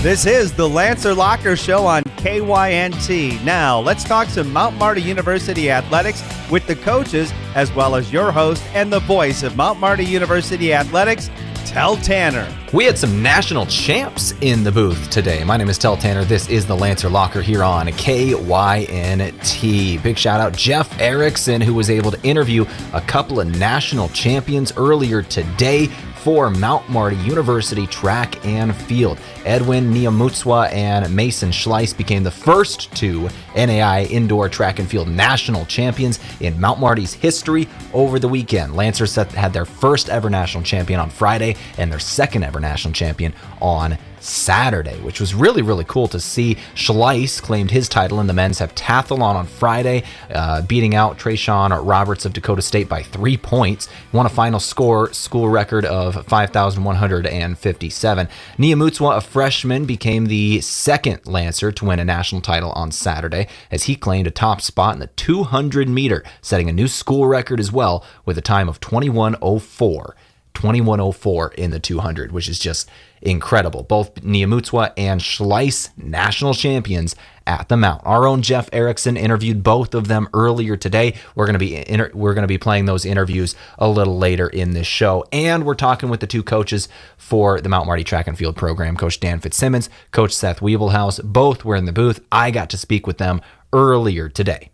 This is the Lancer Locker Show on KYNT. Now, let's talk some Mount Marty University athletics with the coaches, as well as your host and the voice of Mount Marty University athletics, Tell Tanner. We had some national champs in the booth today. My name is Tell Tanner. This is the Lancer Locker here on KYNT. Big shout out Jeff Erickson, who was able to interview a couple of national champions earlier today for Mount Marty University track and field. Edwin Nyamutswa and Mason Schleis became the first two NAI indoor track and field national champions in Mount Marty's history over the weekend. Lancers had their first ever national champion on Friday and their second ever national champion on Saturday, which was really, really cool to see. Schleis claimed his title in the men's heptathlon on Friday, beating out Trayshawn Roberts of Dakota State by 3 points. Won a final school record of 5,157. Nyamutswa, a freshman, became the second Lancer to win a national title on Saturday, as he claimed a top spot in the 200 meter, setting a new school record as well with a time of 21:04. 21:04 in the 200, which is just incredible. Both Nyamutswa and Schleis, national champions at the Mount. Our own Jeff Erickson interviewed both of them earlier today. We're going to be playing those interviews a little later in this show, and we're talking with the two coaches for the Mount Marty track and field program, Coach Dan Fitzsimmons, Coach Seth Weebelhaus. Both were in the booth. I got to speak with them earlier today.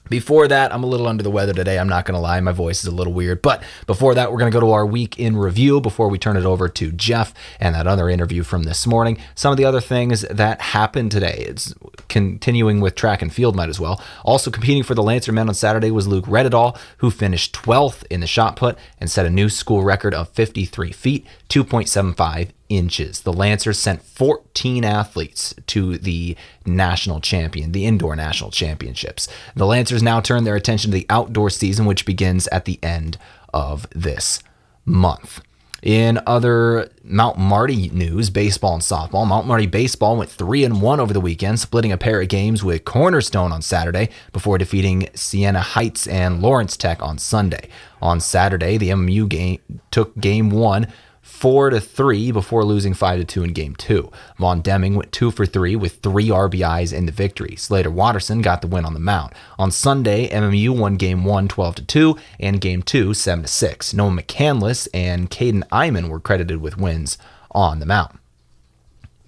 Before that, I'm a little under the weather today. I'm not going to lie. My voice is a little weird. But before that, we're going to go to our week in review before we turn it over to Jeff and that other interview from this morning. Some of the other things that happened today. It's continuing with track and field, might as well. Also competing for the Lancer men on Saturday was Luke Rededal, who finished 12th in the shot put and set a new school record of 53 feet, 2.75 inches. The Lancers sent 14 athletes to the indoor national championships. The Lancers now turn their attention to the outdoor season, which begins at the end of this month. In other Mount Marty news, baseball and softball, Mount Marty baseball went 3-1 over the weekend, splitting a pair of games with Cornerstone on Saturday before defeating Siena Heights and Lawrence Tech on Sunday. On Saturday, the MMU game took game 1 4-3 before losing 5-2 in game 2. Von Deming went 2 for 3 with 3 RBIs in the victory. Slater Watterson got the win on the mound. On Sunday, MMU won game 1 12-2 and game 2 7-6. Noah McCandless and Caden Iman were credited with wins on the mound.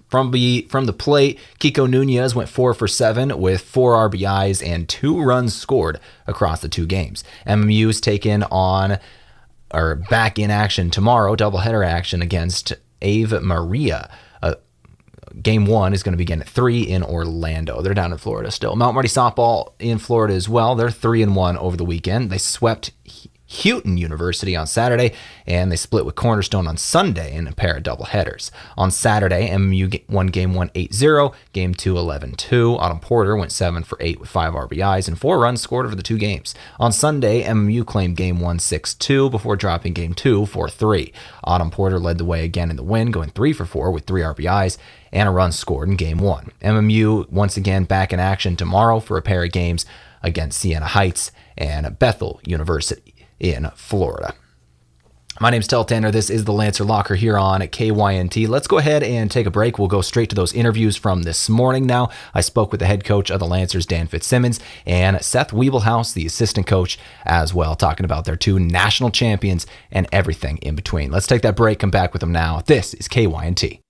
From the plate, Kiko Nunez went 4 for 7 with 4 RBIs and 2 runs scored across the 2 games. MMU is back in action tomorrow, doubleheader action against Ave Maria. Game 1 is going to begin at 3 in Orlando. They're down in Florida still. Mount Marty softball in Florida as well. They're 3-1 over the weekend. They swept Houghton University on Saturday, and they split with Cornerstone on Sunday in a pair of doubleheaders. On Saturday, MMU won game 1 8-0, game 2 11-2. Autumn Porter went 7 for 8 with 5 RBIs and 4 runs scored over the 2 games. On Sunday, MMU claimed game 1 6-2 before dropping game 2 4-3. Autumn Porter led the way again in the win, going 3 for 4 with 3 RBIs and a run scored in game 1. MMU once again back in action tomorrow for a pair of games against Siena Heights and Bethel University in Florida. My name's Tell Tanner. This is the Lancer Locker here on KYNT. Let's go ahead and take a break. We'll go straight to those interviews from this morning now. I spoke with the head coach of the Lancers, Dan Fitzsimmons, and Seth Weebelhaus, the assistant coach as well, talking about their 2 national champions and everything in between. Let's take that break, come back with them now. This is KYNT.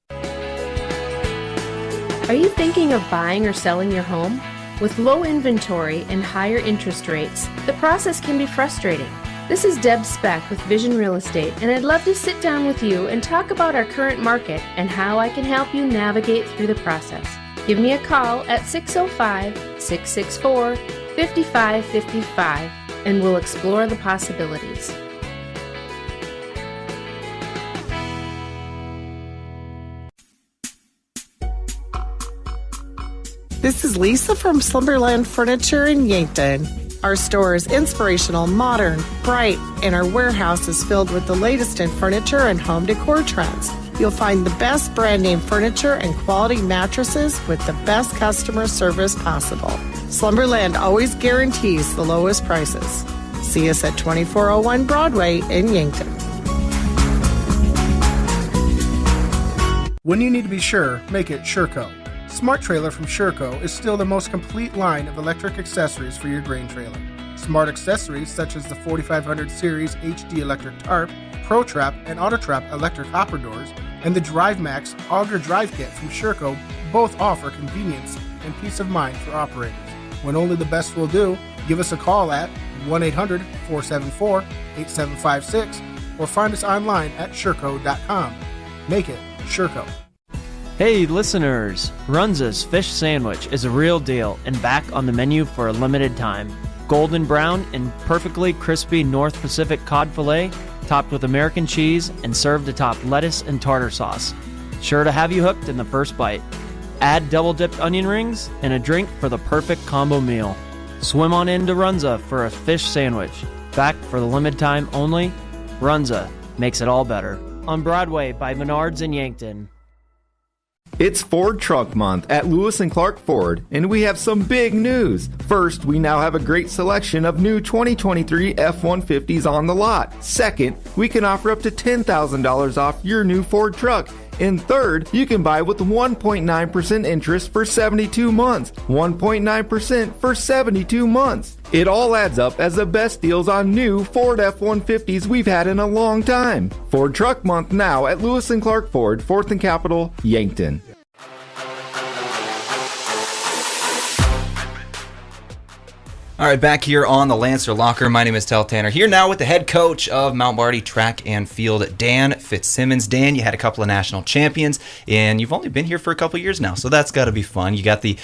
Are you thinking of buying or selling your home? With low inventory and higher interest rates, the process can be frustrating. This is Deb Speck with Vision Real Estate, and I'd love to sit down with you and talk about our current market and how I can help you navigate through the process. Give me a call at 605-664-5555, and we'll explore the possibilities. This is Lisa from Slumberland Furniture in Yankton. Our store is inspirational, modern, bright, and our warehouse is filled with the latest in furniture and home decor trends. You'll find the best brand name furniture and quality mattresses with the best customer service possible. Slumberland always guarantees the lowest prices. See us at 2401 Broadway in Yankton. When you need to be sure, make it SureCo. Smart Trailer from SureCo is still the most complete line of electric accessories for your grain trailer. Smart accessories such as the 4500 Series HD electric tarp, ProTrap and AutoTrap electric hopper doors, and the DriveMax Auger Drive Kit from SureCo both offer convenience and peace of mind for operators. When only the best will do, give us a call at 1-800-474-8756 or find us online at sureco.com. Make it SureCo. Hey listeners, Runza's Fish Sandwich is a real deal and back on the menu for a limited time. Golden brown and perfectly crispy North Pacific cod fillet, topped with American cheese and served atop lettuce and tartar sauce. Sure to have you hooked in the first bite. Add double-dipped onion rings and a drink for the perfect combo meal. Swim on into Runza for a fish sandwich. Back for the limited time only. Runza makes it all better. On Broadway by Menards in Yankton. It's Ford Truck Month at Lewis & Clark Ford, and we have some big news. First, we now have a great selection of new 2023 F-150s on the lot. Second, we can offer up to $10,000 off your new Ford truck. And third, you can buy with 1.9% interest for 72 months. 1.9% for 72 months. It all adds up as the best deals on new Ford F-150s we've had in a long time. Ford Truck Month now at Lewis & Clark Ford, 4th and Capitol, Yankton. All right, back here on the Lancer Locker. My name is Tel Tanner. Here now with the head coach of Mount Marty Track and Field, Dan Fitzsimmons. Dan, you had a couple of national champions, and you've only been here for a couple of years now, so that's got to be fun. You got the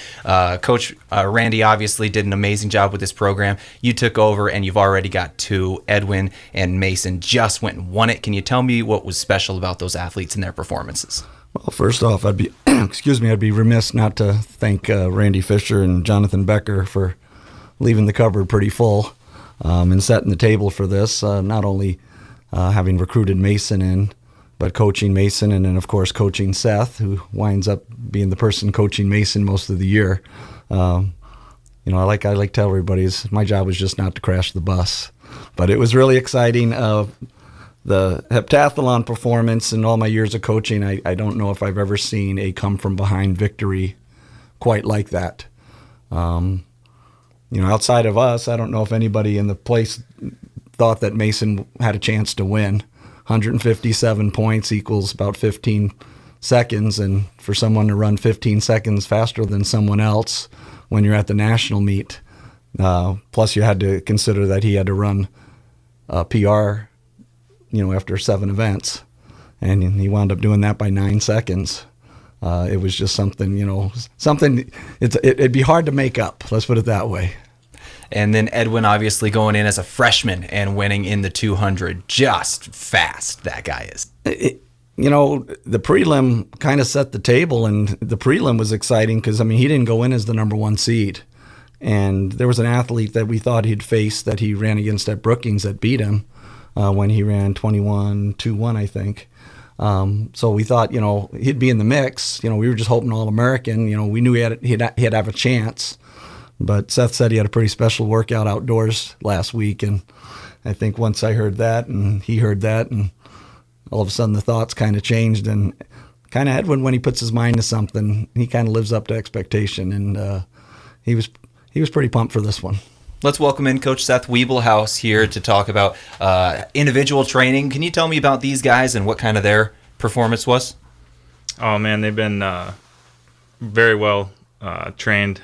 coach, Randy, obviously did an amazing job with this program. You took over, and you've already got two. Edwin and Mason just went and won it. Can you tell me what was special about those athletes and their performances? Well, first off, I'd be I'd be remiss not to thank Randy Fisher and Jonathan Becker for leaving the cupboard pretty full and setting the table for this, not only having recruited Mason in, but coaching Mason and then, of course, coaching Seth, who winds up being the person coaching Mason most of the year. I like to tell everybody, my job was just not to crash the bus. But it was really exciting. The heptathlon performance in all my years of coaching, I don't know if I've ever seen a come-from-behind victory quite like that. Outside of us, I don't know if anybody in the place thought that Mason had a chance to win. 157 points equals about 15 seconds, and for someone to run 15 seconds faster than someone else when you're at the national meet, plus you had to consider that he had to run a PR, after 7 events, and he wound up doing that by 9 seconds. It was just something, it'd be hard to make up. Let's put it that way. And then Edwin obviously going in as a freshman and winning in the 200. Just fast, that guy is. The prelim kind of set the table, and the prelim was exciting because, he didn't go in as the number 1 seed. And there was an athlete that we thought he'd face that he ran against at Brookings that beat him when he ran 21-2-1, I think. So we thought, he'd be in the mix. We were just hoping All-American. We knew he'd have a chance. But Seth said he had a pretty special workout outdoors last week, and I think once I heard that and he heard that, and all of a sudden the thoughts kind of changed. And kind of Edwin, when he puts his mind to something, he kind of lives up to expectation, and he was pretty pumped for this one. Let's welcome in Coach Seth Wiebelhaus here to talk about individual training. Can you tell me about these guys and what kind of their performance was? Oh, man, they've been very well trained.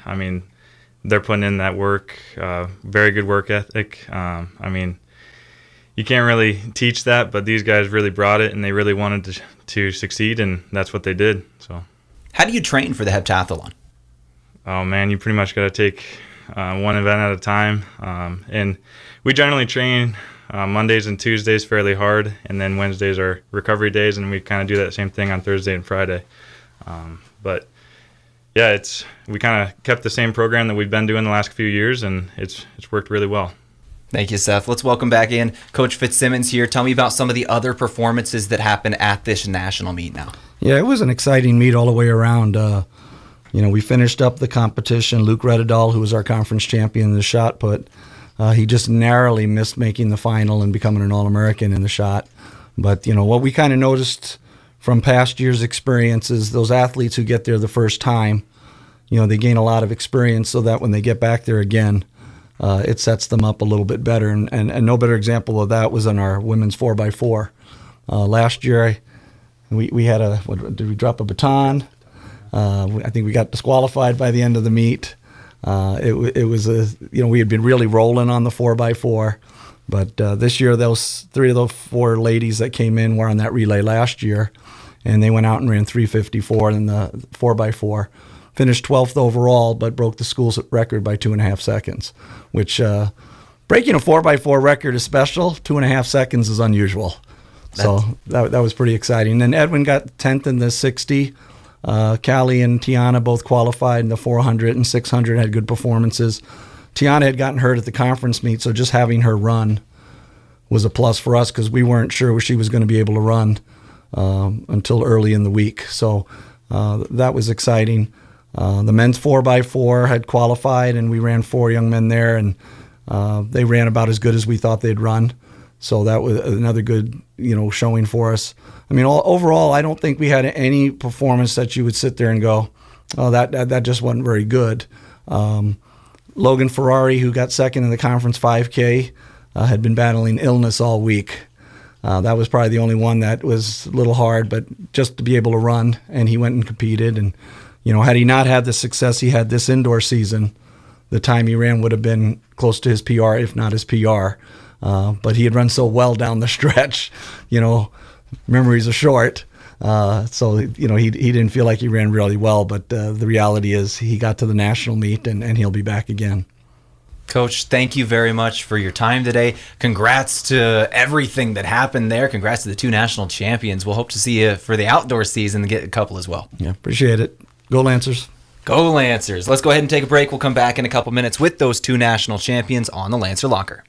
They're putting in that work, very good work ethic. You can't really teach that, but these guys really brought it, and they really wanted to succeed, and that's what they did. So, how do you train for the heptathlon? Oh, man, you pretty much got to take one event at a time. And we generally train Mondays and Tuesdays fairly hard, and then Wednesdays are recovery days, and we kind of do that same thing on Thursday and Friday. But yeah, we kind of kept the same program that we've been doing the last few years, and it's worked really well. Thank you, Seth. Let's welcome back in Coach Fitzsimmons here. Tell me about some of the other performances that happened at this national meet now. Yeah, it was an exciting meet all the way around. We finished up the competition. Luke Rededal, who was our conference champion in the shot put, he just narrowly missed making the final and becoming an All-American in the shot. But, what we kind of noticed from past years' experiences, those athletes who get there the first time, they gain a lot of experience so that when they get back there again, it sets them up a little bit better. And no better example of that was in our women's 4x4. Last year, we had did we drop a baton? I think we got disqualified by the end of the meet. It was we had been really rolling on the 4x4, but this year three of those four ladies that came in were on that relay last year, and they went out and ran 3:54 in the 4x4. Finished 12th overall, but broke the school's record by 2.5 seconds, which breaking a 4x4 record is special. 2.5 seconds is unusual. So that was pretty exciting. And Edwin got 10th in the 60. Callie and Tiana both qualified in the 400 and 600, had good performances. Tiana had gotten hurt at the conference meet, so just having her run was a plus for us because we weren't sure she was going to be able to run until early in the week. So that was exciting. The men's 4x4 had qualified, and we ran 4 young men there, and they ran about as good as we thought they'd run. So that was another good, showing for us. I mean, overall, I don't think we had any performance that you would sit there and go, oh, that just wasn't very good. Logan Ferrari, who got second in the conference 5K, had been battling illness all week. That was probably the only one that was a little hard, but just to be able to run, and he went and competed. And, had he not had the success he had this indoor season, the time he ran would have been close to his PR, if not his PR. But he had run so well down the stretch, memories are short. So he didn't feel like he ran really well, but the reality is he got to the national meet and he'll be back again. Coach, thank you very much for your time today. Congrats to everything that happened there. Congrats to the 2 national champions. We'll hope to see you for the outdoor season and get a couple as well. Yeah, appreciate it. Go Lancers. Go Lancers. Let's go ahead and take a break. We'll come back in a couple minutes with those 2 national champions on the Lancer Locker.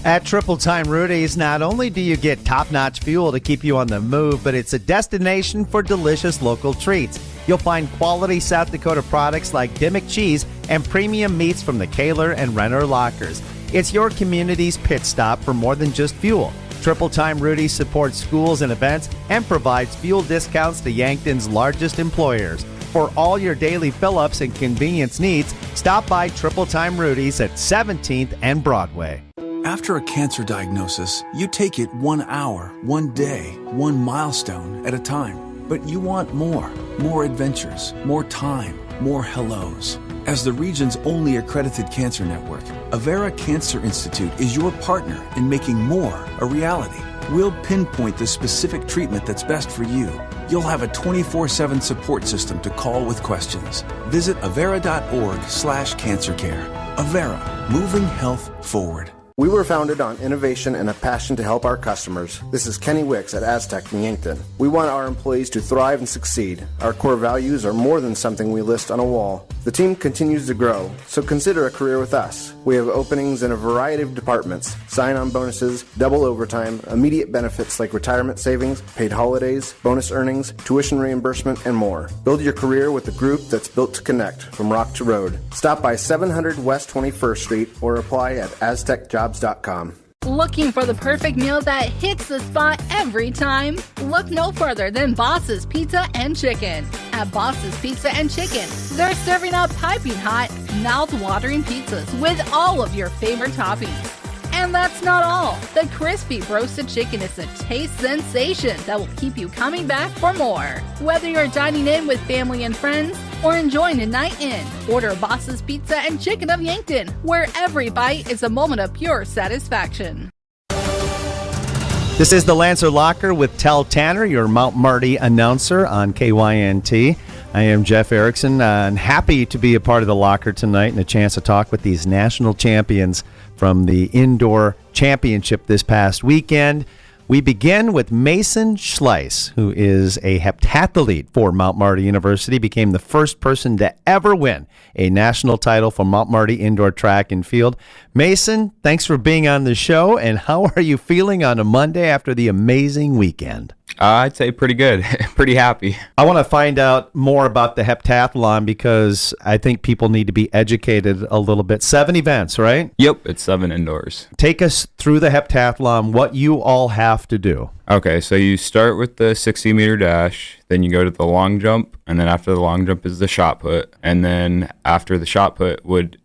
At Triple Time Rudy's, not only do you get top-notch fuel to keep you on the move, but it's a destination for delicious local treats. You'll find quality South Dakota products like Dimmick cheese and premium meats from the Kaler and Renner lockers. It's your community's pit stop for more than just fuel. Triple Time Rudy's supports schools and events and provides fuel discounts to Yankton's largest employers. For all your daily fill-ups and convenience needs, stop by Triple Time Rudy's at 17th and Broadway. After a cancer diagnosis, you take it 1 hour, 1 day, 1 milestone at a time. But you want more adventures, more time, more hellos. As the region's only accredited cancer network, Avera Cancer Institute is your partner in making more a reality. We'll pinpoint the specific treatment that's best for you. You'll have a 24/7 support system to call with questions. Visit avera.org/cancercare. Avera, moving health forward. We were founded on innovation and a passion to help our customers. This is Kenny Wicks at Aztec in Yankton. We want our employees to thrive and succeed. Our core values are more than something we list on a wall. The team continues to grow, so consider a career with us. We have openings in a variety of departments: sign-on bonuses, double overtime, immediate benefits like retirement savings, paid holidays, bonus earnings, tuition reimbursement, and more. Build your career with a group that's built to connect from rock to road. Stop by 700 West 21st Street or apply at aztecjobs.com. Looking for the perfect meal that hits the spot every time? Look no further than Boss's Pizza and Chicken. At Boss's Pizza and Chicken, they're serving up piping hot, mouth-watering pizzas with all of your favorite toppings. And that's not all. The crispy roasted chicken is a taste sensation that will keep you coming back for more. Whether you're dining in with family and friends or enjoying a night in, order Boss's Pizza and Chicken of Yankton, where every bite is a moment of pure satisfaction. This is the Lancer Locker with Tel Tanner, your Mount Marty announcer on KYNT. I am Jeff Erickson, and happy to be a part of the Locker tonight and a chance to talk with these national champions from the indoor championship this past weekend. We begin with Mason Schleis, who is a heptathlete for Mount Marty University, became the first person to ever win a national title for Mount Marty Indoor Track and Field. Mason, thanks for being on the show, and how are you feeling on a Monday after the amazing weekend? I'd say pretty good. Pretty happy. I want to find out more about the heptathlon because I think people need to be educated a little bit. 7 events, right? Yep, it's 7 indoors. Take us through the heptathlon, what you all have to do. Okay, so you start with the 60-meter dash, then you go to the long jump, and then after the long jump is the shot put, and then after the shot put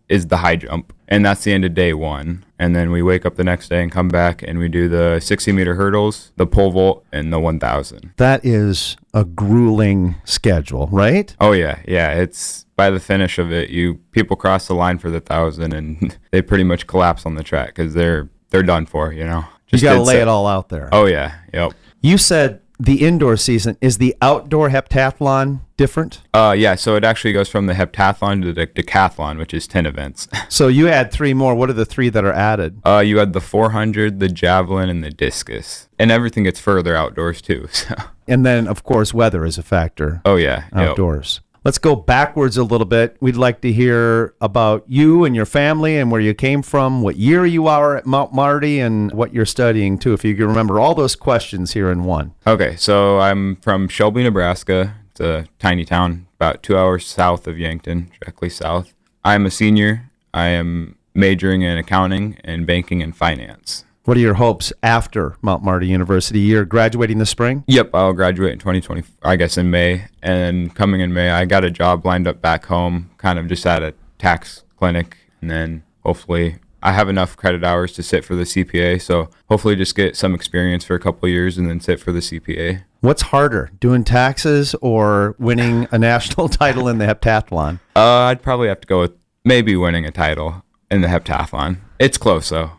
is the high jump. And that's the end of day 1. And then we wake up the next day and come back and we do the 60-meter hurdles, the pole vault, and the 1,000. That is a grueling schedule, right? Oh, yeah. Yeah, it's by the finish of it, people cross the line for the 1,000 and they pretty much collapse on the track because they're done for, you know. You got to lay it all out there. Oh, yeah. Yep. You said the indoor season. Is the outdoor heptathlon different? Yeah, so it actually goes from the heptathlon to the decathlon, which is 10 events. So you add 3 more. What are the 3 that are added? You had the 400, the javelin, and the discus. And everything gets further outdoors, too. So. And then, of course, weather is a factor. Oh, yeah. Outdoors. Yep. Let's go backwards a little bit. We'd like to hear about you and your family and where you came from, what year you are at Mount Marty, and what you're studying, too, if you can remember all those questions here in one. Okay, so I'm from Shelby, Nebraska. It's a tiny town about 2 hours south of Yankton, directly south. I'm a senior. I am majoring in accounting and banking and finance. What are your hopes after Mount Marty University? You're graduating this spring? Yep, I'll graduate in 2020, I guess in May. And coming in May, I got a job lined up back home, kind of just at a tax clinic. And then hopefully I have enough credit hours to sit for the CPA. So hopefully just get some experience for a couple of years and then sit for the CPA. What's harder, doing taxes or winning a national title in the heptathlon? I'd probably have to go with maybe winning a title in the heptathlon. It's close, though.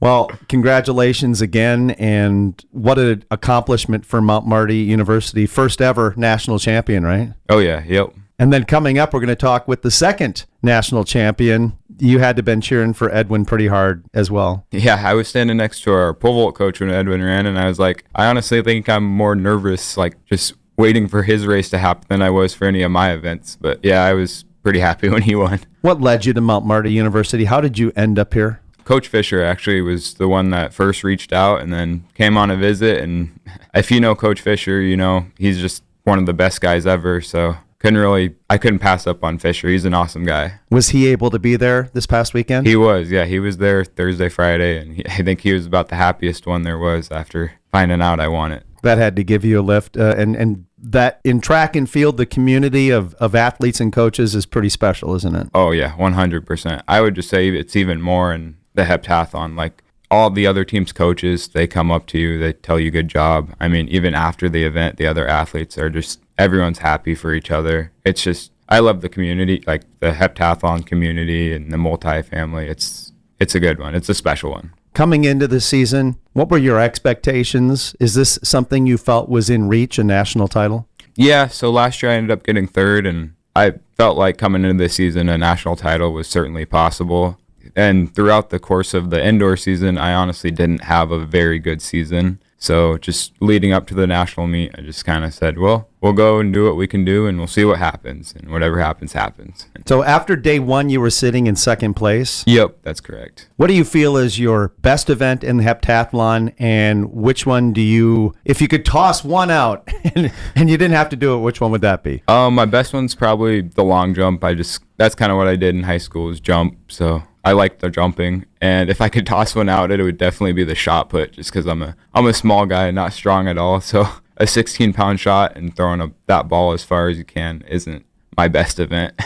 Well, congratulations again, and what an accomplishment for Mount Marty University. First ever national champion, right? Oh, yeah, yep. And then coming up, we're going to talk with the second national champion. You had to been cheering for Edwin pretty hard as well. Yeah, I was standing next to our pole vault coach when Edwin ran, and I was like, I honestly think I'm more nervous, like just waiting for his race to happen than I was for any of my events. But yeah, I was pretty happy when he won. What led you to Mount Marty University? How did you end up here? Coach Fisher actually was the one that first reached out and then came on a visit. And if you know Coach Fisher, you know he's just one of the best guys ever. So I couldn't pass up on Fisher. He's an awesome guy. Was he able to be there this past weekend? He was, yeah. He was there Thursday, Friday, and I think he was about the happiest one there was after finding out I won it. That had to give you a lift. And that in track and field, the community of athletes and coaches is pretty special, isn't it? Oh, yeah, 100%. I would just say it's even more in the heptathlon. Like all the other team's coaches, they come up to you, they tell you good job. I mean, even after the event, the other athletes are just, everyone's happy for each other. It's just, I love the community, like the heptathlon community and the multi-family. It's a good one. It's a special one. Coming into the season, what were your expectations? Is this something you felt was in reach, a national title? Yeah, so last year I ended up getting third, and I felt like coming into this season, a national title was certainly possible. And throughout the course of the indoor season, I honestly didn't have a very good season. So just leading up to the national meet, I just kind of said, well, we'll go and do what we can do, and we'll see what happens. And whatever happens, happens. So after day 1, you were sitting in second place? Yep, that's correct. What do you feel is your best event in the heptathlon, and which one do you, if you could toss one out and you didn't have to do it, which one would that be? My best one's probably the long jump. That's kind of what I did in high school, was jump. So I like the jumping, and if I could toss one out, it would definitely be the shot put, just because I'm a small guy, not strong at all. So a 16-pound shot and throwing that ball as far as you can isn't my best event.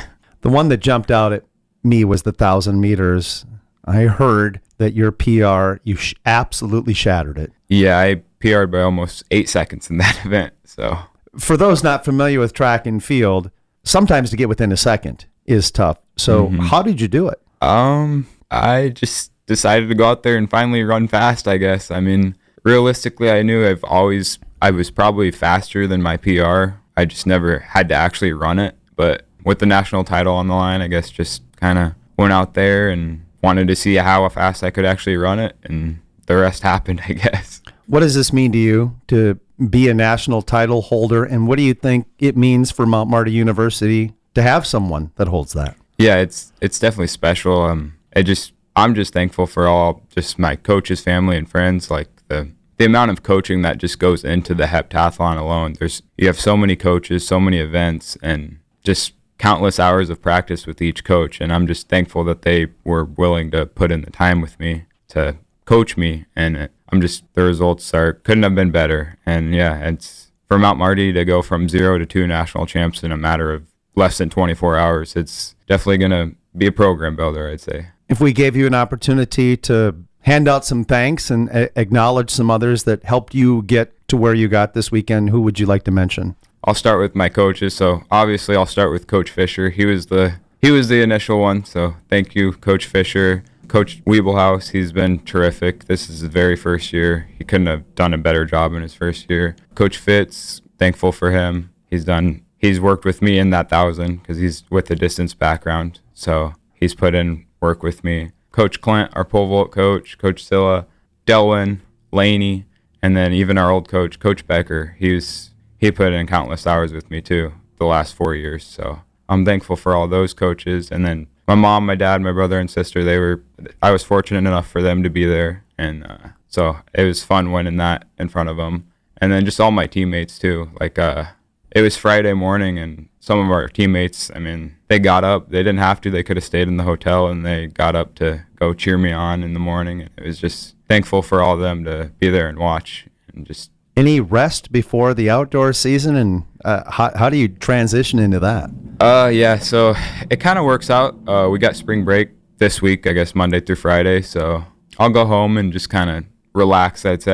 The one that jumped out at me was the 1,000 meters. I heard that your PR, you absolutely shattered it. Yeah, I PR'd by almost 8 seconds in that event. So for those not familiar with track and field, sometimes to get within a second is tough. So how did you do it? I just decided to go out there and finally run fast, I guess. I mean, realistically, I knew I was probably faster than my PR. I just never had to actually run it. But with the national title on the line, I guess just kind of went out there and wanted to see how fast I could actually run it. And the rest happened, I guess. What does this mean to you to be a national title holder? And what do you think it means for Mount Marty University to have someone that holds that? Yeah, it's definitely special. I'm just thankful for all just my coaches, family, and friends. Like the amount of coaching that just goes into the heptathlon alone. You have so many coaches, so many events, and just countless hours of practice with each coach. And I'm just thankful that they were willing to put in the time with me to coach me. And the results couldn't have been better. And yeah, it's for Mount Marty to go from 0 to 2 national champs in a matter of less than 24 hours. It's definitely going to be a program builder, I'd say. If we gave you an opportunity to hand out some thanks and acknowledge some others that helped you get to where you got this weekend, who would you like to mention? I'll start with my coaches. So obviously I'll start with Coach Fisher. He was the initial one. So thank you, Coach Fisher. Coach Wiebelhaus, he's been terrific. This is his very first year. He couldn't have done a better job in his first year. Coach Fitz, thankful for him. He's worked with me in that 1,000 because he's with a distance background. So he's put in work with me. Coach Clint, our pole vault coach, Coach Silla, Delwyn, Laney, and then even our old coach, Coach Becker. He put in countless hours with me too the last 4 years. So I'm thankful for all those coaches. And then my mom, my dad, my brother, and sister, I was fortunate enough for them to be there. And so it was fun winning that in front of them. And then just all my teammates too. It was Friday morning, and some of our teammates, they got up. They didn't have to. They could have stayed in the hotel, and they got up to go cheer me on in the morning. And it was just thankful for all of them to be there and watch. And just any rest before the outdoor season, and how do you transition into that? Yeah, so it kind of works out. We got spring break this week, I guess Monday through Friday. So I'll go home and just kind of relax. I'd say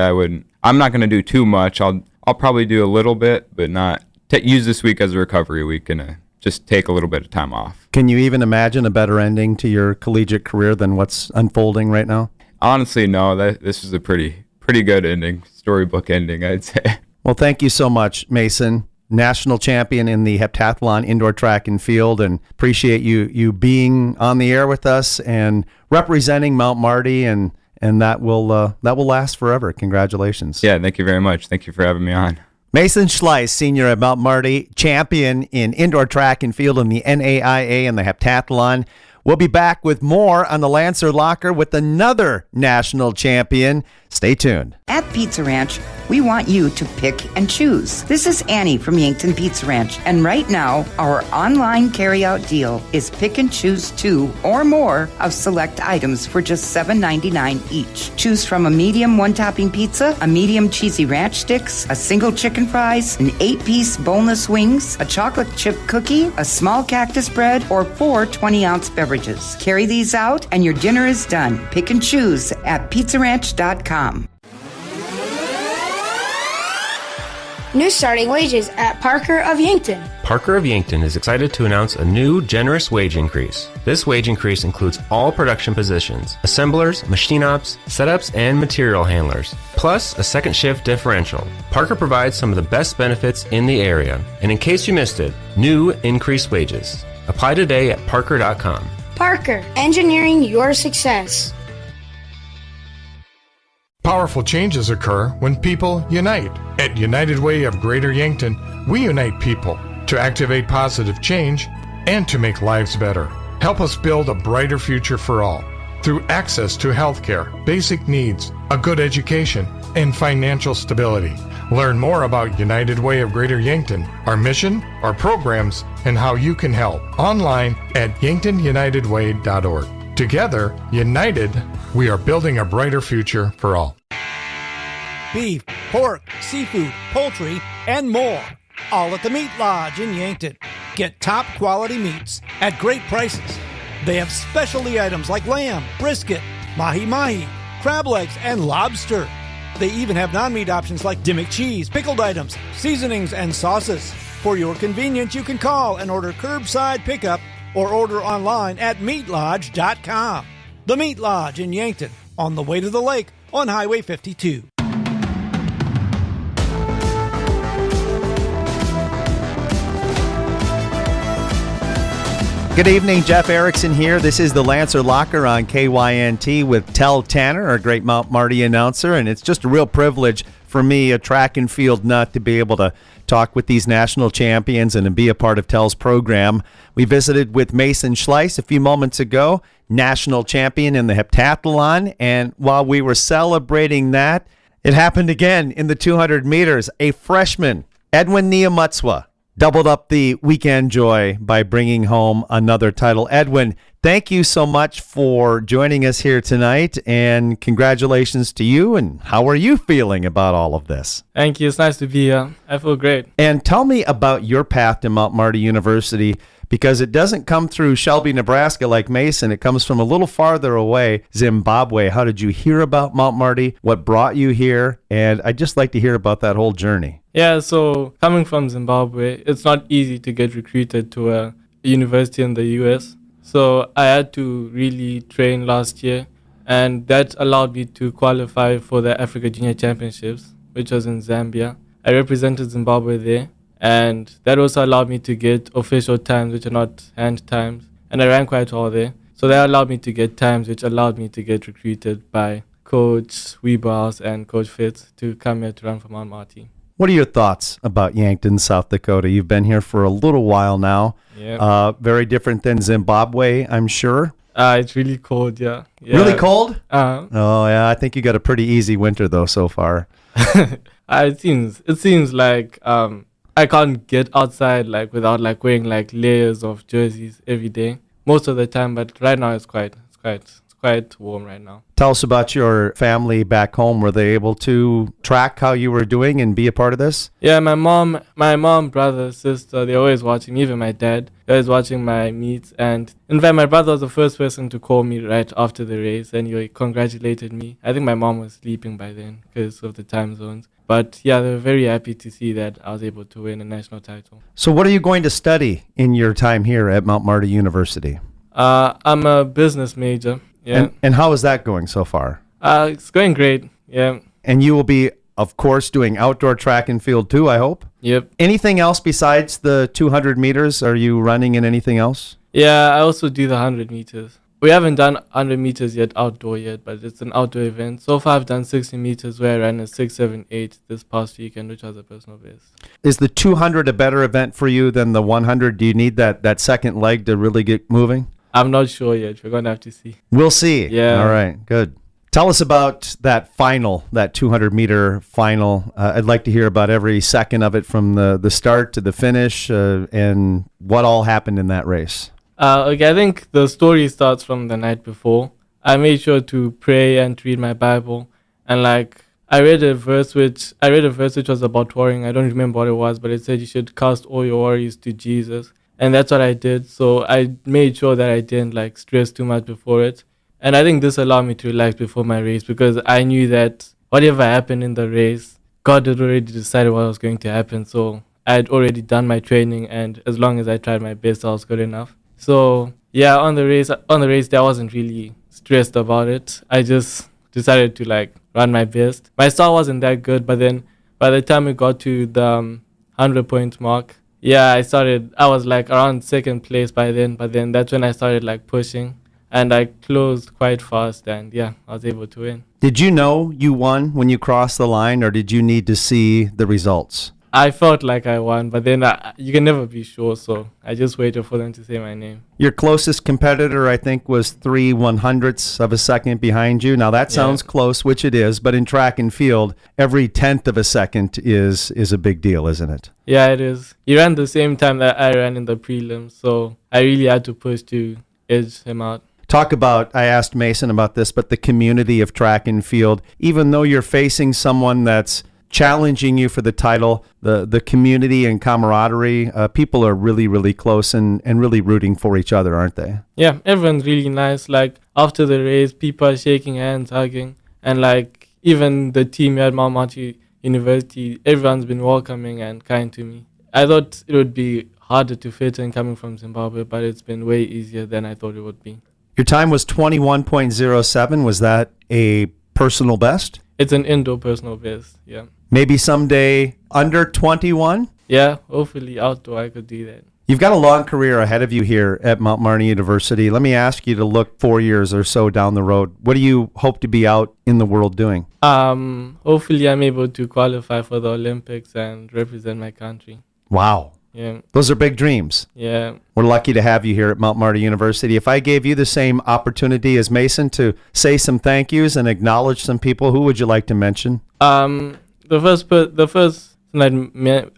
I'm not going to do too much. I'll probably do a little bit, but not. Use this week as a recovery week and just take a little bit of time off. Can you even imagine a better ending to your collegiate career than what's unfolding right now? Honestly, no. This is a pretty good ending, storybook ending, I'd say. Well, thank you so much, Mason. National champion in the heptathlon indoor track and field, and appreciate you being on the air with us and representing Mount Marty, and that will last forever. Congratulations. Yeah, thank you very much. Thank you for having me on. Mason Schleis, senior at Mount Marty, champion in indoor track and field in the NAIA and the heptathlon. We'll be back with more on the Lancer Locker with another national champion. Stay tuned. At Pizza Ranch, we want you to pick and choose. This is Annie from Yankton Pizza Ranch, and right now, our online carryout deal is pick and choose 2 or more of select items for just $7.99 each. Choose from a medium one-topping pizza, a medium cheesy ranch sticks, a single chicken fries, an 8-piece boneless wings, a chocolate chip cookie, a small cactus bread, or 4 20-ounce beverages. Carry these out, and your dinner is done. Pick and choose at pizzaranch.com. New starting wages at Parker of Yankton. Parker of Yankton is excited to announce a new generous wage increase. This wage increase includes all production positions, assemblers, machine ops, setups, and material handlers, plus a second shift differential. Parker provides some of the best benefits in the area, and in case you missed it, new increased wages. Apply today at parker.com. Parker, engineering your success. Powerful changes occur when people unite. At United Way of Greater Yankton, we unite people to activate positive change and to make lives better. Help us build a brighter future for all through access to healthcare, basic needs, a good education, and financial stability. Learn more about United Way of Greater Yankton, our mission, our programs, and how you can help online at yanktonyunitedway.org. Together, united, we are building a brighter future for all. Beef, pork, seafood, poultry, and more. All at the Meat Lodge in Yankton. Get top quality meats at great prices. They have specialty items like lamb, brisket, mahi-mahi, crab legs, and lobster. They even have non-meat options like Dimmick cheese, pickled items, seasonings, and sauces. For your convenience, you can call and order curbside pickup or order online at meatlodge.com. The Meat Lodge in Yankton, on the way to the lake on Highway 52. Good evening, Jeff Erickson here. This is the Lancer Locker on KYNT with Tel Tanner, our great Mount Marty announcer, and it's just a real privilege for me, a track and field nut, to be able to talk with these national champions and to be a part of Tel's program. We visited with Mason Schleis a few moments ago, national champion in the heptathlon, and while we were celebrating that, It happened again in the 200 meters. A freshman, Edwin Nyamutswa, doubled up the weekend joy by bringing home another title. Edwin, thank you so much for joining us here tonight, and congratulations to you. And how are you feeling about all of this? Thank you. It's nice to be here. I feel great. And tell me about your path to Mount Marty University, because it doesn't come through Shelby, Nebraska like Mason. It comes from a little farther away, Zimbabwe. How did you hear about Mount Marty? What brought you here? And I'd just like to hear about that whole journey. Yeah, so coming from Zimbabwe, it's not easy to get recruited to a university in the US. So I had to really train last year, and that allowed me to qualify for the Africa Junior Championships, which was in Zambia. I represented Zimbabwe there, and that also allowed me to get official times, which are not hand times, and I ran quite well there. So that allowed me to get times, which allowed me to get recruited by Coach Weebars and Coach Fitz to come here to run for Mount Marty. What are your thoughts about Yankton, South Dakota? You've been here for a little while now. Yeah. Very different than Zimbabwe, I'm sure. It's really cold, yeah. Really cold? Uh-huh. Oh, yeah. I think you got a pretty easy winter, though, so far. It seems like I can't get outside like without like wearing like layers of jerseys every day most of the time, but right now it's quite warm right now. Tell us about your family back home. Were they able to track how you were doing and be a part of this? Yeah, my mom, brother, sister, they're always watching. Even my dad, they're always watching my meets. And in fact, my brother was the first person to call me right after the race, and he congratulated me. I think my mom was sleeping by then because of the time zones. But yeah, they were very happy to see that I was able to win a national title. So what are you going to study in your time here at Mount Marty University? I'm a business major. Yeah. And how is that going so far? It's going great. Yeah. And you will be, of course, doing outdoor track and field too, I hope? Yep. Anything else besides the 200 meters? Are you running in anything else? Yeah, I also do the 100 meters. We haven't done 100 meters yet outdoor yet, but it's an outdoor event. So far, I've done 60 meters where I ran a 6.78 this past weekend, which was a personal best. Is the 200 a better event for you than the 100? Do you need that second leg to really get moving? I'm not sure yet. We're going to have to see. We'll see. Yeah. All right. Good. Tell us about that final, that 200-meter final. I'd like to hear about every second of it from the start to the finish and what all happened in that race. Okay, I think the story starts from the night before. I made sure to pray and to read my Bible. And I read a verse which was about worrying. I don't remember what it was, but it said you should cast all your worries to Jesus. And that's what I did. So I made sure that I didn't stress too much before it. And I think this allowed me to relax before my race because I knew that whatever happened in the race, God had already decided what was going to happen. So I had already done my training, and as long as I tried my best, I was good enough. So yeah, on the race day, I wasn't really stressed about it. I just decided to run my best. My start wasn't that good, but then by the time we got to the 100-point mark, yeah, I was around second place by then, but then that's when I started pushing, and I closed quite fast, and yeah, I was able to win. Did you know you won when you crossed the line, or did you need to see the results? I felt like I won, but then you can never be sure, so I just waited for them to say my name. Your closest competitor, I think, was 3/100ths of a second behind you. Now, that sounds close, which it is, but in track and field, every 1/10 of a second is a big deal, isn't it? Yeah, it is. He ran the same time that I ran in the prelims, so I really had to push to edge him out. Talk about, I asked Mason about this, but the community of track and field, even though you're facing someone that's challenging you for the title, the community and camaraderie, people are really, really close and really rooting for each other, aren't they? Yeah, everyone's really nice. After the race, people are shaking hands, hugging, and even the team here at Mount Marty University, everyone's been welcoming and kind to me. I thought it would be harder to fit in coming from Zimbabwe, but it's been way easier than I thought it would be. Your time was 21.07. Was that a personal best? It's an indoor personal best, yeah. Maybe someday under 21? Yeah, hopefully outdoor I could do that. You've got a long career ahead of you here at Mount Marty University. Let me ask you to look 4 years or so down the road. What do you hope to be out in the world doing? Hopefully I'm able to qualify for the Olympics and represent my country. Wow. Yeah. Those are big dreams. Yeah. We're lucky to have you here at Mount Marty University. If I gave you the same opportunity as Mason to say some thank yous and acknowledge some people, who would you like to mention? The first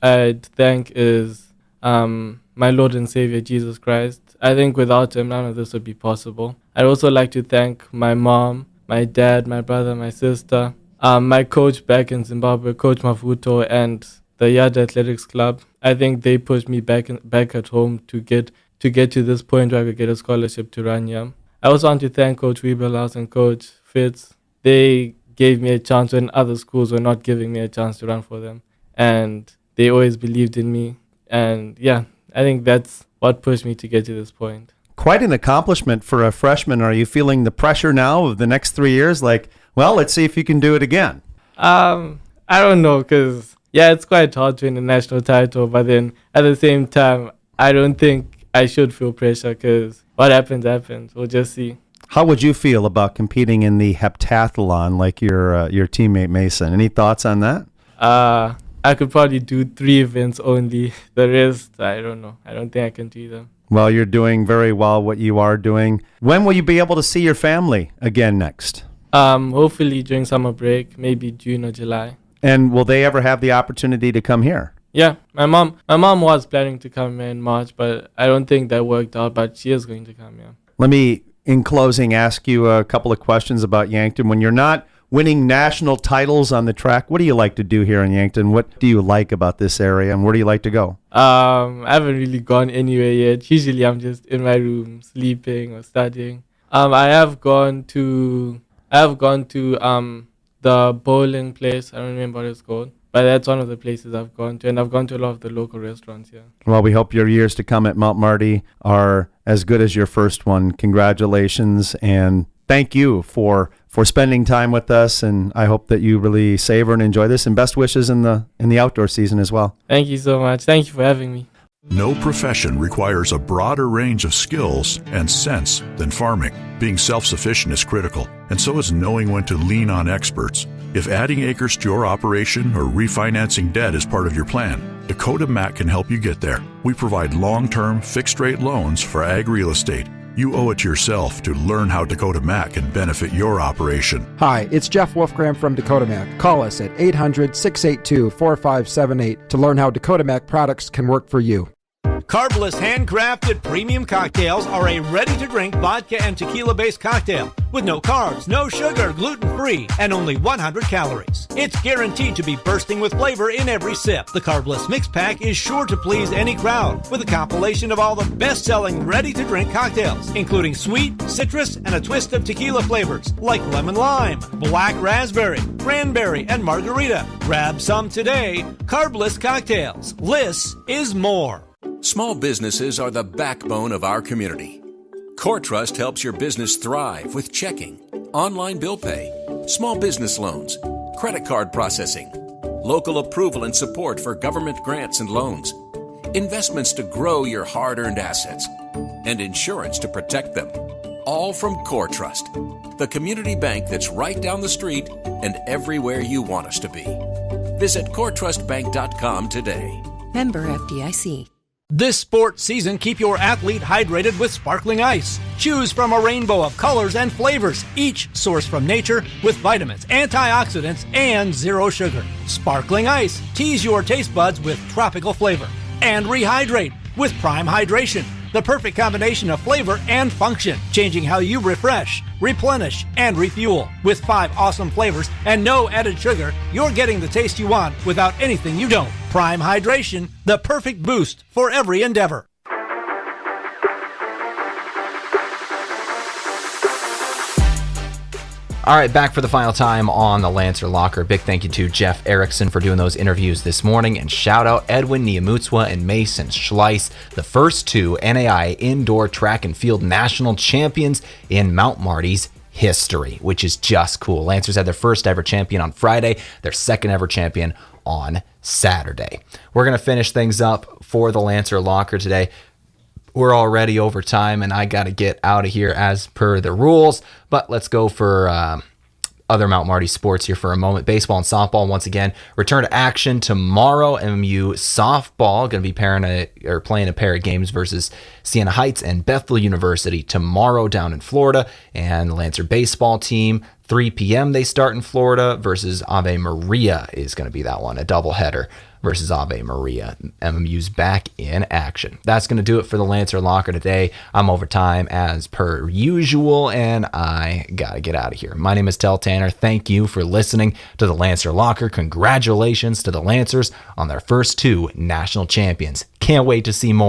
I'd thank is my Lord and Savior Jesus Christ. I think without him, none of this would be possible. I'd also like to thank my mom, my dad, my brother, my sister, my coach back in Zimbabwe, Coach Mavuto, and the Yard Athletics Club. I think they pushed me back at home to get to this point where I could get a scholarship to run here. I also want to thank Coach Weberlaus and Coach Fitz. They gave me a chance when other schools were not giving me a chance to run for them. And they always believed in me. And yeah, I think that's what pushed me to get to this point. Quite an accomplishment for a freshman. Are you feeling the pressure now of the next 3 years? Like, well, let's see if you can do it again. I don't know, because, yeah, it's quite hard to win a national title. But then at the same time, I don't think I should feel pressure, because what happens, happens. We'll just see. How would you feel about competing in the heptathlon like your teammate Mason? Any thoughts on that? I could probably do 3 events only. The rest, I don't know. I don't think I can do them. Well, you're doing very well what you are doing. When will you be able to see your family again next? Hopefully during summer break, maybe June or July. And will they ever have the opportunity to come here? Yeah, my mom was planning to come in March, but I don't think that worked out, but she is going to come here. Let me, in closing, ask you a couple of questions about Yankton. When you're not winning national titles on the track, what do you like to do here in Yankton? What do you like about this area, and where do you like to go? I haven't really gone anywhere yet. Usually I'm just in my room sleeping or studying. I have gone to the bowling place. I don't remember what it's called, but that's one of the places I've gone to, and I've gone to a lot of the local restaurants here. Well, we hope your years to come at Mount Marty are as good as your first one. Congratulations, and thank you for spending time with us, and I hope that you really savor and enjoy this, and best wishes in the outdoor season as well. Thank you so much. Thank you for having me. No profession requires a broader range of skills and sense than farming. Being self-sufficient is critical, and so is knowing when to lean on experts. If adding acres to your operation or refinancing debt is part of your plan, Dakota Mac can help you get there. We provide long-term, fixed-rate loans for ag real estate. You owe it to yourself to learn how Dakota Mac can benefit your operation. Hi, it's Jeff Wolfgram from Dakota Mac. Call us at 800-682-4578 to learn how Dakota Mac products can work for you. Carbless handcrafted premium cocktails are a ready-to-drink vodka and tequila-based cocktail with no carbs, no sugar, gluten-free, and only 100 calories. It's guaranteed to be bursting with flavor in every sip. The Carbless Mix Pack is sure to please any crowd with a compilation of all the best-selling ready-to-drink cocktails, including sweet, citrus, and a twist of tequila flavors like lemon lime, black raspberry, cranberry, and margarita. Grab some today. Carbless cocktails. Less is more. Small businesses are the backbone of our community. CoreTrust helps your business thrive with checking, online bill pay, small business loans, credit card processing, local approval and support for government grants and loans, investments to grow your hard-earned assets, and insurance to protect them. All from CoreTrust, the community bank that's right down the street and everywhere you want us to be. Visit CoreTrustBank.com today. Member FDIC. This sports season, keep your athlete hydrated with sparkling ice. Choose from a rainbow of colors and flavors, each sourced from nature with vitamins, antioxidants, and zero sugar. Sparkling ice, tease your taste buds with tropical flavor. And rehydrate with Prime Hydration, the perfect combination of flavor and function, changing how you refresh, replenish, and refuel. With 5 awesome flavors and no added sugar, you're getting the taste you want without anything you don't. Prime Hydration, the perfect boost for every endeavor. All right, back for the final time on the Lancer Locker. Big thank you to Jeff Erickson for doing those interviews this morning, and shout out Edwin Nyamutswa and Mason Schleis, the first 2 NAI indoor track and field national champions in Mount Marty's history, which is just cool. Lancers had their first ever champion on Friday, their second ever champion on Saturday. We're going to finish things up for the Lancer Locker today. We're already over time, and I got to get out of here as per the rules. But let's go for other Mount Marty sports here for a moment. Baseball and softball once again return to action tomorrow. MMU softball going to be playing a pair of games versus Siena Heights and Bethel University tomorrow down in Florida. And the Lancer baseball team, 3 p.m. they start in Florida versus Ave Maria is going to be that one, a doubleheader versus Ave Maria. MMU's back in action. That's going to do it for the Lancer Locker today. I'm over time as per usual, and I got to get out of here. My name is Tel Tanner. Thank you for listening to the Lancer Locker. Congratulations to the Lancers on their first 2 national champions. Can't wait to see more.